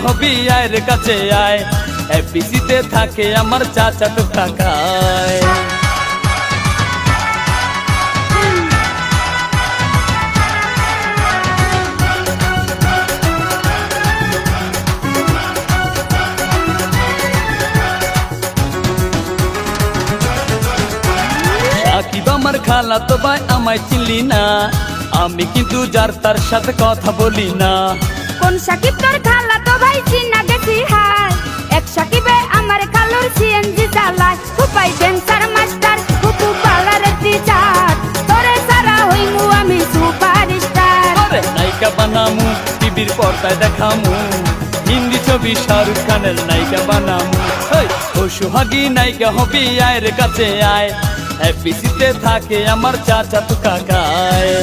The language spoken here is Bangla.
হবি আয়ের কাছে আয়, এফবিসিতে থাকে আমার চাচাতো কাকায়। সাকিব আমার খালাতো ভাই, আমায় চিনলি না, আমি কিন্তু যার তার সাথে কথা বলি না। কোন সাকিব তোর খালাতো ভাই, চিনা গেছি হাই। এক সাকিবে আমার খালুর সিএনজি চালায়, ফুপাই ড্যান্সার মাস্টার, ফুপু পার্লারের টিচার, তোরে সারা হইমু আমি সুপারস্টার। আরে নায়িকা বানামু, টিভির পর্দায় দেখামু, হিন্দি ছবি শাহরুখ খানের নায়িকা বানামু। ও সোহাগী নায়িকা হবি আয়ের কাছে আয়, এফবিসিতে থাকে আমার চাচাতো কাকায়।